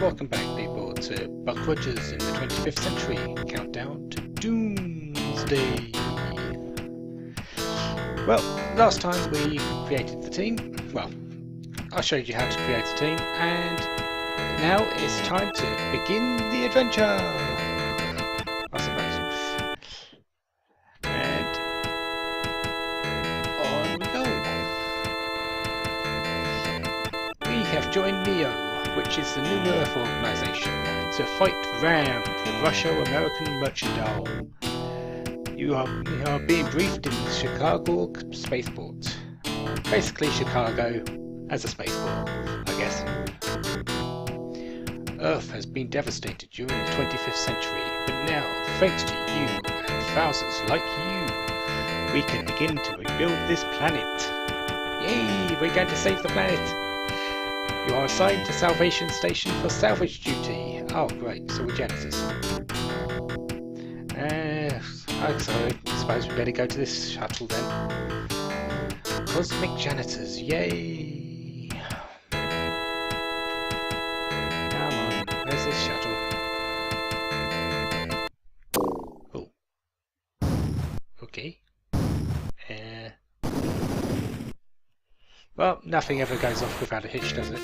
Welcome back, people, to Buck Rogers in the 25th Century Countdown to Doomsday. Well, last time we created the team. Well, I showed you how to create a team, and now it's time to begin the adventure, I suppose. And on we go. We have joined Neo, which is the New Earth organization, to fight RAM, the Russo-American merchandise. You are being briefed in Chicago spaceport. Basically Chicago as a spaceport, I guess. Earth has been devastated during the 25th century, but now, thanks to you and thousands like you, we can begin to rebuild this planet. Yay! We're going to save the planet! You are assigned to Salvation Station for salvage duty. Oh great, so we're janitors. I suppose we better go to this shuttle then. Cosmic janitors, yay! Come on, where's this shuttle? Oh. Okay. Well, nothing ever goes off without a hitch, does it?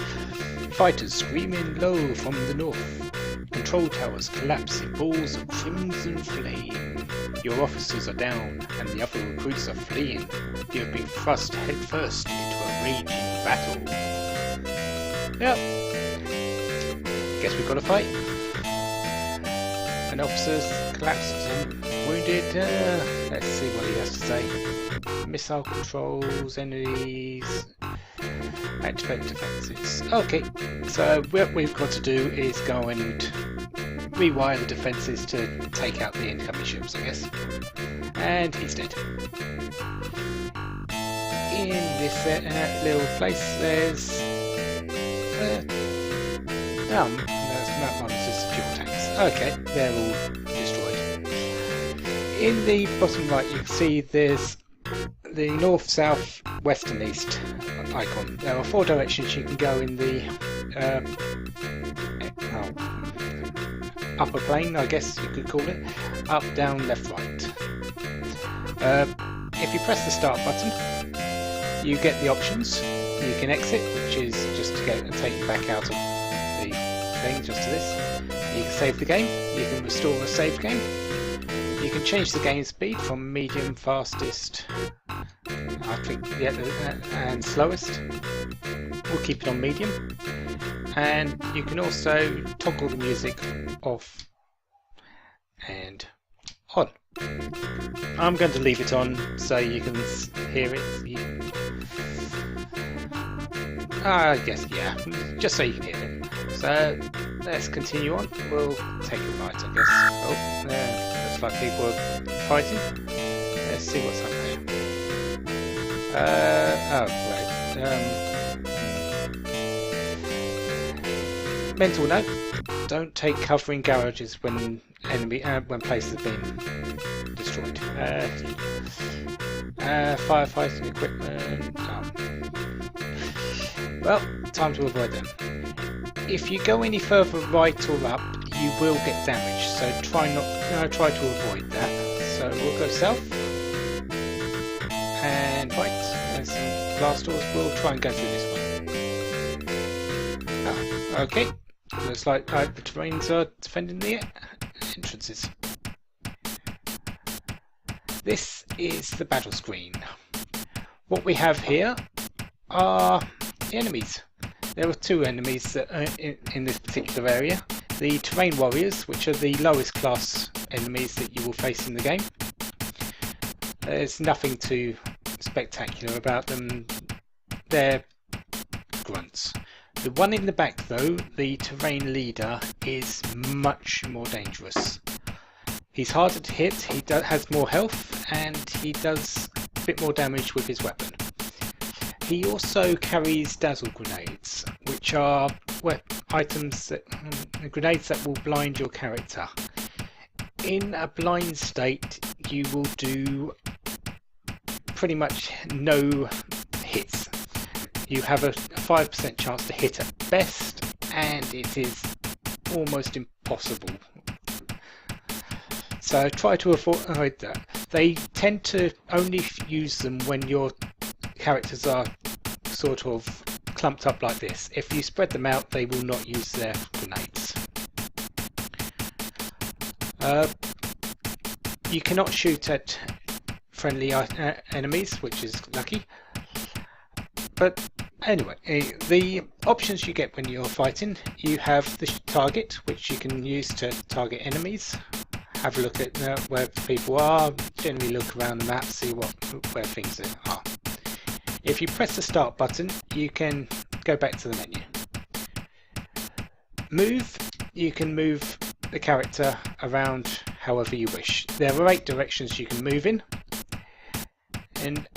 Fighters screaming low from the north. Control towers collapse in balls of crimson flame. Your officers are down, and the other recruits are fleeing. You have been thrust headfirst into a raging battle. Yep. Guess we've got to fight. An officer's collapsed and wounded. Let's see what he has to say. Missile controls, enemies, activate defences. Okay, so what we've got to do is go and rewire the defences to take out the incoming ships, I guess. And he's dead. In this little place, there's that one is just fuel tanks. Okay, they're all destroyed. In the bottom right, you can see there's the north, south, west and east icon. There are 4 directions you can go in the upper plane, I guess you could call it. Up, down, left, right. If you press the start button, you get the options. You can exit, which is just to take you back out of the thing, just to this. You can save the game. You can restore a save game. You can change the game speed from medium, fastest, I think, yeah, and slowest. We'll keep it on medium. And you can also toggle the music off and on. I'm going to leave it on so you can hear it. I guess, yeah, just so you can hear it. So let's continue on. We'll take it right, I guess. Oh, there. Looks like people are fighting. Let's see what's happening. Oh, right. Mental note: don't take cover in garages when when places have been destroyed. Firefighting equipment. Well, time to avoid them. If you go any further right or up, you will get damaged. So try to avoid that. So we'll go south and right. There's some glass doors. We'll try and go through this one. Oh, okay. Looks like the terrains are defending the entrances. This is the battle screen. What we have here are the enemies. There are 2 enemies that are in this particular area. The terrain warriors, which are the lowest class enemies that you will face in the game. There's nothing too spectacular about them. They're grunts. The one in the back though, the terrain leader, is much more dangerous. He's harder to hit, he has more health, and he does a bit more damage with his weapon. He also carries dazzle grenades, which are grenades that will blind your character. In a blind state, you will do pretty much no hits. You have a 5% chance to hit at best, and it is almost impossible. So try to avoid that. They tend to only use them when your characters are sort of clumped up like this. If you spread them out, they will not use their grenades. You cannot shoot at friendly enemies, which is lucky. But anyway, the options you get when you're fighting, you have the target, which you can use to target enemies. Have a look at where people are, generally look around the map, see where things are. If you press the start button, you can go back to the menu. Move, you can move the character around however you wish. There are 8 directions you can move in. And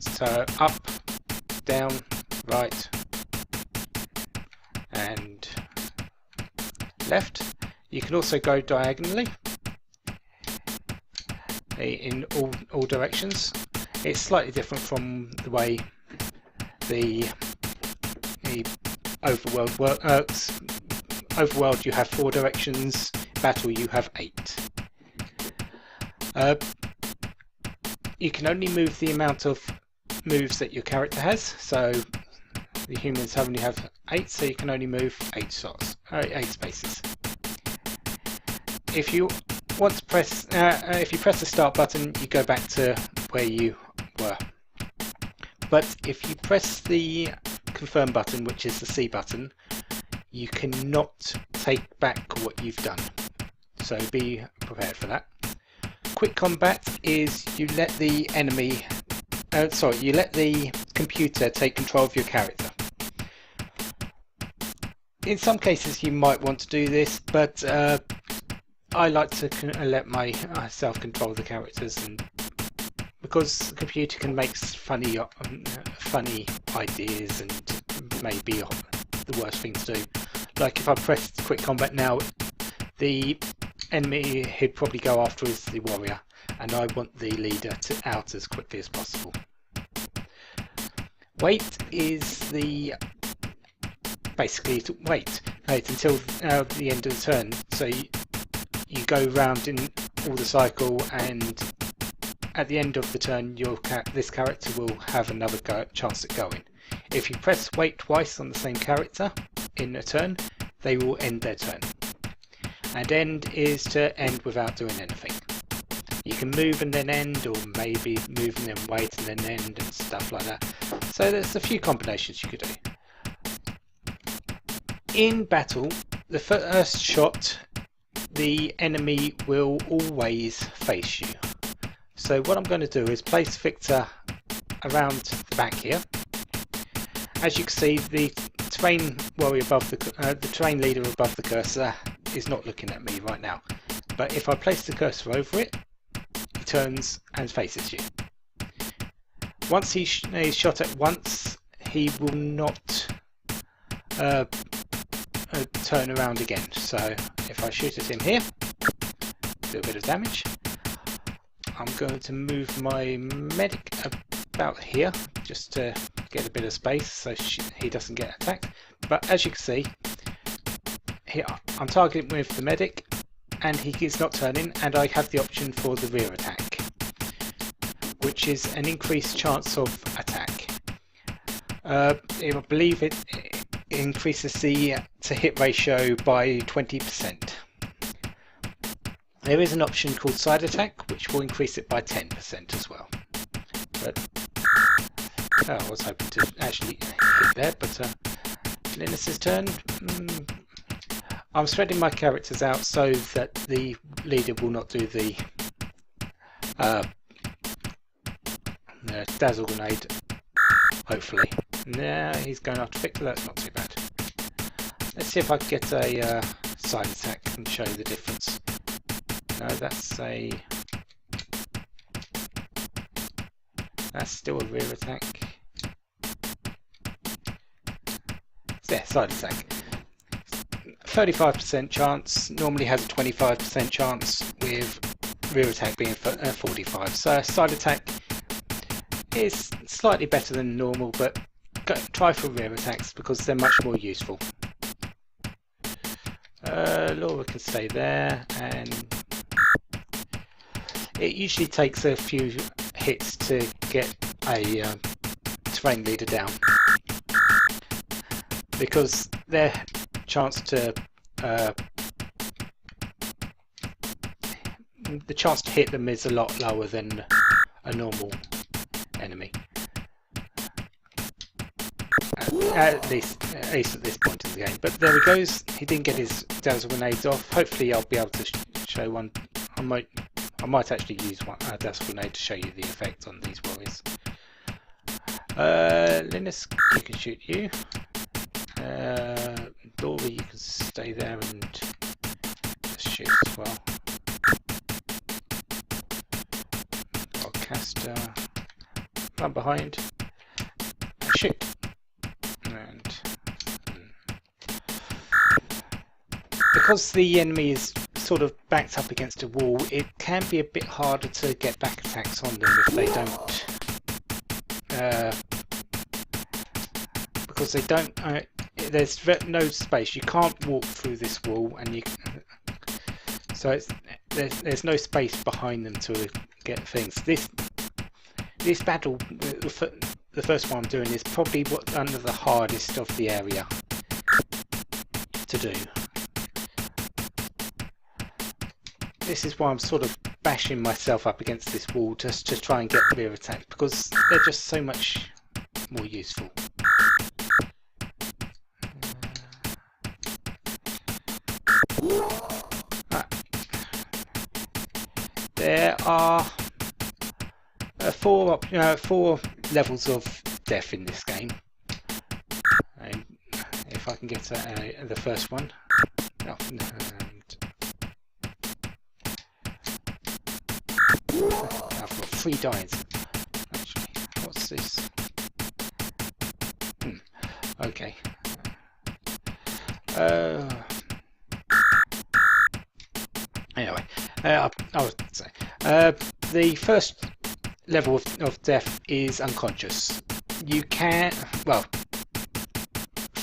so up, down, right, and left. You can also go diagonally in all directions. It's slightly different from the way the Overworld works. Overworld you have 4 directions, Battle you have 8. You can only move the amount of moves that your character has, so the humans only have 8, so you can only move 8 spaces. If you want to press, if you press the start button, you go back to where you were. But if you press the confirm button, which is the C button, you cannot take back what you've done. So be prepared for that. Quick combat is you let the enemy, you let the computer take control of your character. In some cases you might want to do this, but I like to let myself control the characters, and because the computer can make funny ideas and maybe the worst thing to do. Like if I press quick combat now, the enemy he'd probably go after is the warrior, and I want the leader out as quickly as possible. Wait is basically to wait until the end of the turn. So you go round in all the cycle, and at the end of the turn this character will have another chance at going. If you press wait twice on the same character in a turn, they will end their turn. And end is to end without doing anything. You can move and then end, or maybe move and then wait and then end, and stuff like that. So there's a few combinations you could do. In battle, the first shot, the enemy will always face you. So what I'm going to do is place Victor around the back here. As you can see, the terrain warrior above the terrain leader above the cursor is not looking at me right now. But if I place the cursor over it, he turns and faces you. Once he's shot at once, he will not turn around again. So if I shoot at him here, do a bit of damage. I'm going to move my medic about here just to get a bit of space so he doesn't get attacked. But as you can see, here I'm targeting with the medic, and he is not turning, and I have the option for the rear attack, which is an increased chance of attack. I believe it increases the to hit ratio by 20%. There is an option called side attack, which will increase it by 10% as well. But I was hoping to actually hit there, but Linus's turn. I'm spreading my characters out so that the leader will not do the dazzle grenade, hopefully. Nah, he's going after Victor, that's not too bad. Let's see if I can get a side attack and show you the difference. No, that's still a rear attack. Yeah, side attack. 35% chance, normally has a 25% chance, with rear attack being 45. So side attack is slightly better than normal, but try for rear attacks because they're much more useful. Laura can stay there, and it usually takes a few hits to get a terrain leader down, because their chance to the chance to hit them is a lot lower than a normal enemy. At least at this point in the game. But there he goes. He didn't get his dazzle grenades off. Hopefully, I'll be able to show one. I might actually use a dazzle grenade to show you the effect on these warriors. Linus, you can shoot you. Laura, you can stay there and just shoot as well. Caster, run behind, and shoot. And because the enemy is sort of backed up against a wall, it can be a bit harder to get back attacks on them if they don't, because they don't. There's no space. You can't walk through this wall, and so there's no space behind them to get things. This battle, the first one I'm doing, is probably one of the hardest of the area to do. This is why I'm sort of bashing myself up against this wall just to try and get rear attack, because they're just so much more useful. There are four levels of death in this game, and if I can get to the first one. Oh, I've got 3 dies. Actually, what's this? Okay. Anyway, I would say the first level of death is unconscious. You can, well,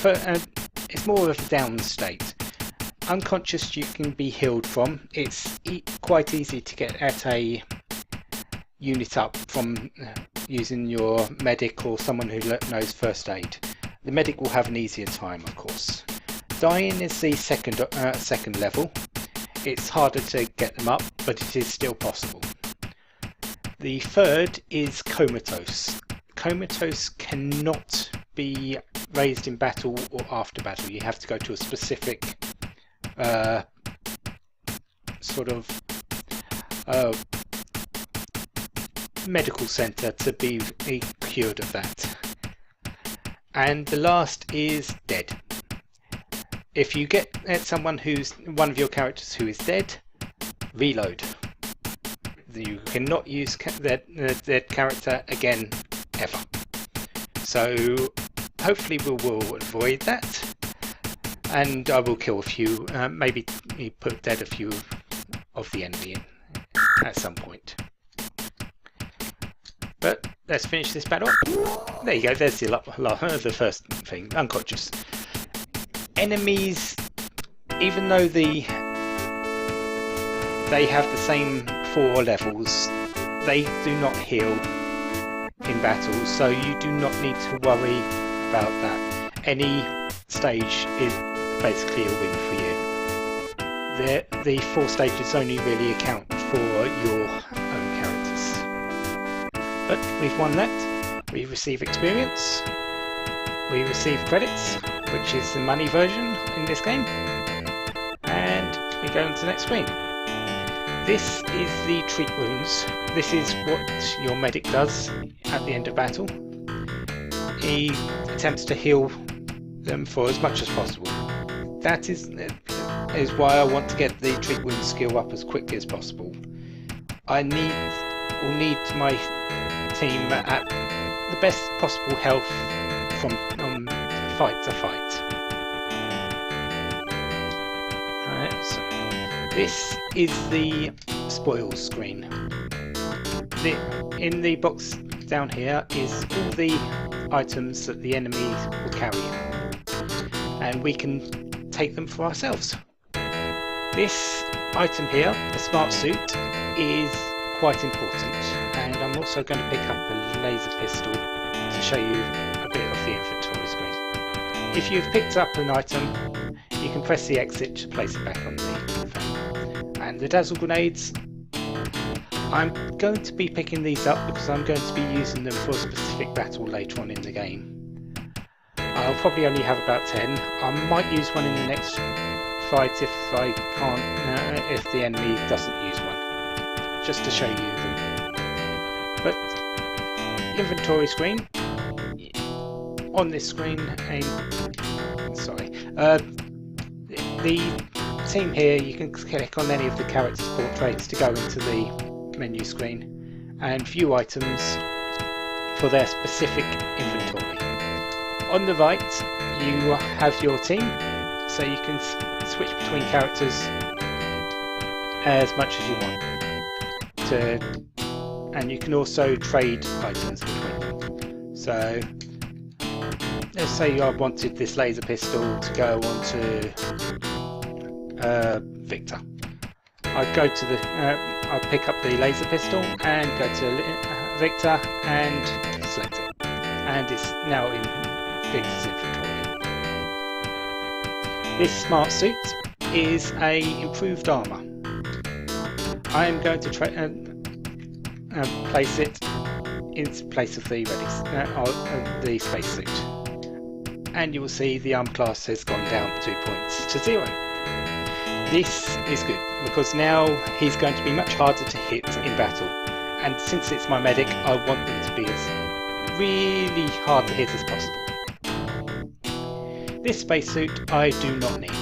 it's more of a down state. Unconscious you can be healed from. It's quite easy to get at a unit up from using your medic or someone who knows first aid. The medic will have an easier time, of course. Dying is the second level. It's harder to get them up, but it is still possible. The third is comatose. Comatose cannot be raised in battle or after battle. You have to go to a specific sort of medical centre to be cured of that. And the last is dead. If you get at someone who's one of your characters who is dead, reload. You cannot use their character again ever. So hopefully we will avoid that, and I will kill a few, maybe put dead a few of the enemy in at some point. But let's finish this battle. There you go, there's the first thing, unconscious. Enemies, even though they have the same 4 levels, they do not heal in battle, so you do not need to worry about that. Any stage is basically a win for you. The 4 stages only really account for your own characters. But we've won that. We receive experience. We receive credits, which is the money version in this game. And we go into the next screen. This is the treat wounds. This is what your medic does at the end of battle. He attempts to heal them for as much as possible. That is why I want to get the treat wounds skill up as quickly as possible. I will need my team at the best possible health from fight to fight. Alright, so this is the spoils screen. In the box down here is all the items that the enemy will carry, and we can take them for ourselves. This item here, the smart suit, is quite important, and I'm also going to pick up a laser pistol to show you a bit of the inventory screen. If you've picked up an item, you can press the exit to place it back on the thing. And the dazzle grenades, I'm going to be picking these up because I'm going to be using them for a specific battle later on in the game. I'll probably only have about 10. I might use one in the next fight if I can't, if the enemy doesn't use one, just to show you them. But inventory screen, on this screen, the team here, you can click on any of the characters' portraits to go into the menu screen and view items for their specific inventory. On the right you have your team, so you can switch between characters as much as you want, and you can also trade items between them. So let's say I wanted this laser pistol to go on to Victor. I'd go to the I'll pick up the laser pistol and go to Victor and select it, and it's now in Victor's inventory. This smart suit is a improved armor. I am going to place it in place of the space suit, and you will see the armor class has gone down 2 points to 0. This is good because now he's going to be much harder to hit in battle, and since it's my medic, I want them to be as really hard to hit as possible. This spacesuit I do not need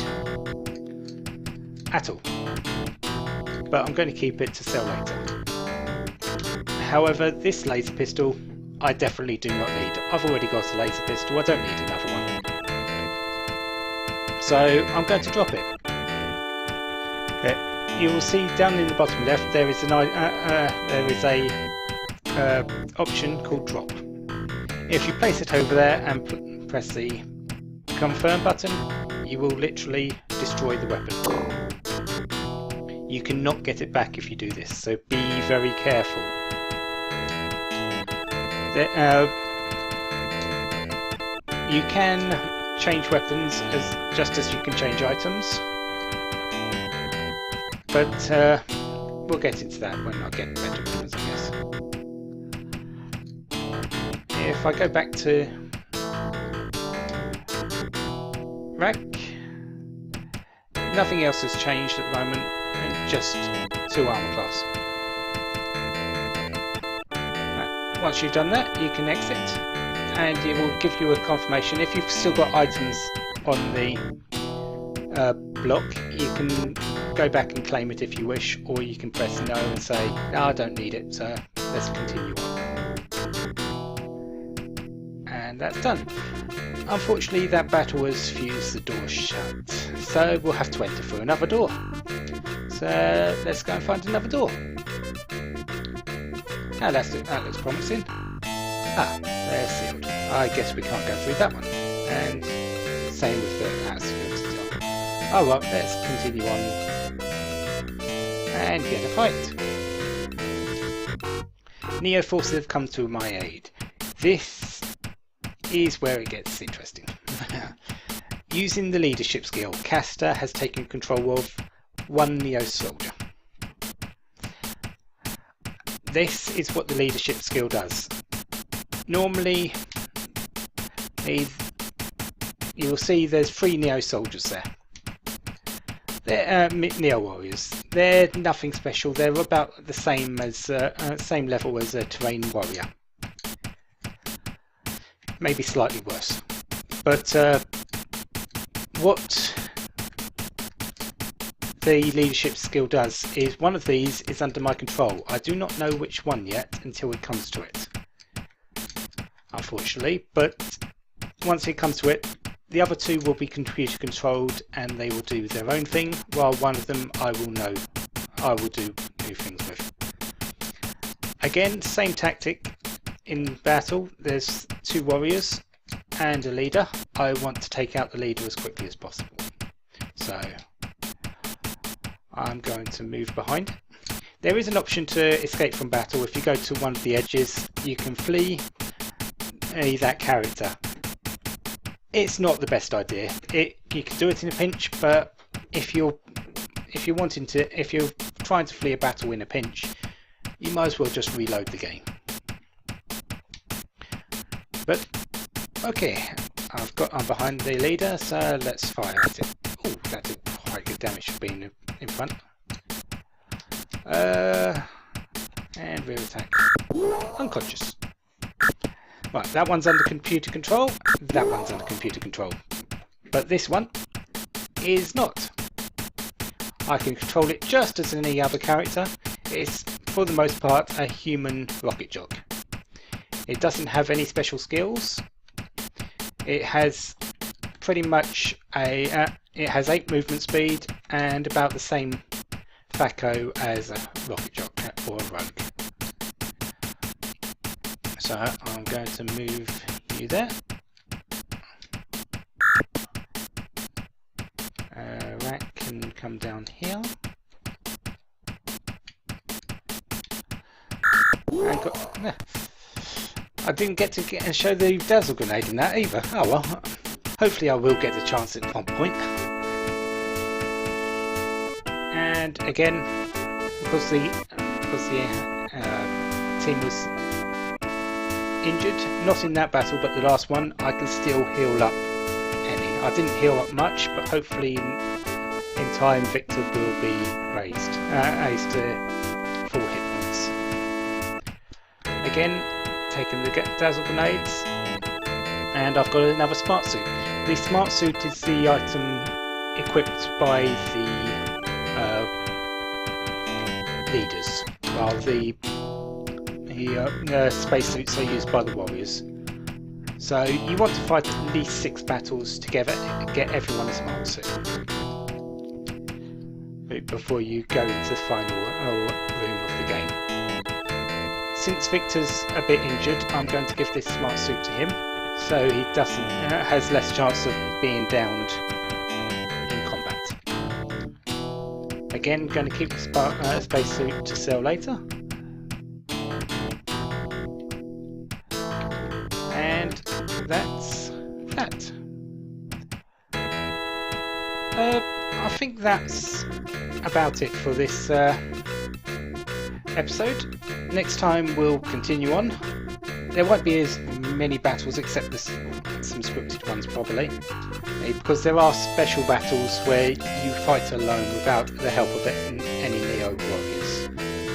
at all, but I'm going to keep it to sell later. However, this laser pistol I definitely do not need. I've already got a laser pistol, I don't need another one. So I'm going to drop it. Okay. You will see down in the bottom left there is a option called drop. If you place it over there and press the confirm button, you will literally destroy the weapon. You cannot get it back if you do this, so be very careful. You can change weapons just as you can change items, but we'll get into that when I get better weapons, I guess. If I go back to rack, nothing else has changed at the moment, and just 2 armor class. Once you've done that, you can exit, and it will give you a confirmation. If you've still got items on the block, you can go back and claim it if you wish, or you can press no and say, no, I don't need it, so let's continue on. And that's done. Unfortunately, that battle has fused the door shut, so we'll have to enter through another door. So let's go and find another door. Now that looks promising. Ah, they're sealed. I guess we can't go through that one. And same with the atmosphere still. Oh well, let's continue on and get a fight. Neo forces have come to my aid. This is where it gets interesting. Using the leadership skill, Caster has taken control of one Neo soldier. This is what the leadership skill does. Normally, you will see there's 3 Neo soldiers there. They're Neo warriors. They're nothing special. They're about the same as same level as a terrain warrior. Maybe slightly worse. But what the leadership skill does is one of these is under my control. I do not know which one yet until it comes to it, unfortunately, but once it comes to it, the other 2 will be computer controlled and they will do their own thing, while one of them I will do new things with. Again, same tactic in battle. There's 2 warriors and a leader. I want to take out the leader as quickly as possible. So I'm going to move behind. There is an option to escape from battle. If you go to one of the edges, you can flee that character. It's not the best idea. You can do it in a pinch, but if you're trying to flee a battle in a pinch, you might as well just reload the game. But okay, I'm behind the leader, so let's fire at it. Oh, that did quite good damage for being in front. And rear attack. Unconscious. Right, that one's under computer control. That one's under computer control. But this one is not. I can control it just as any other character. It's, for the most part, a human rocket jock. It doesn't have any special skills. It has pretty much it has 8 movement speed and about the same FACO as a rocket jock or a rogue. So I'm going to move you there. Rat can come down here. I didn't get to show the dazzle grenade in that either. Oh well, hopefully I will get the chance at one point. And again, because the team was injured, not in that battle but the last one, I can still heal up any. I didn't heal up much, but hopefully in time Victor will be raised to full hit points. Again, taking the dazzle grenades, and I've got another smart suit. The smart suit is the item equipped by the leaders, while the space suits are used by the warriors. So you want to fight at least 6 battles together and get everyone a smart suit before you go into the final room of the game. Since Victor's a bit injured, I'm going to give this smart suit to him, so he has less chance of being downed in combat. Again, going to keep the space suit to sell later. And that's that. I think that's about it for this episode. Next time we'll continue on. There won't be as many battles except some scripted ones probably, because there are special battles where you fight alone without the help of any Neo warriors.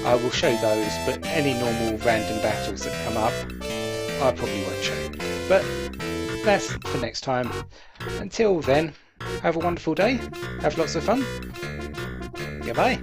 I will show those, but any normal random battles that come up I probably won't show. But that's for next time. Until then, have a wonderful day, have lots of fun, goodbye.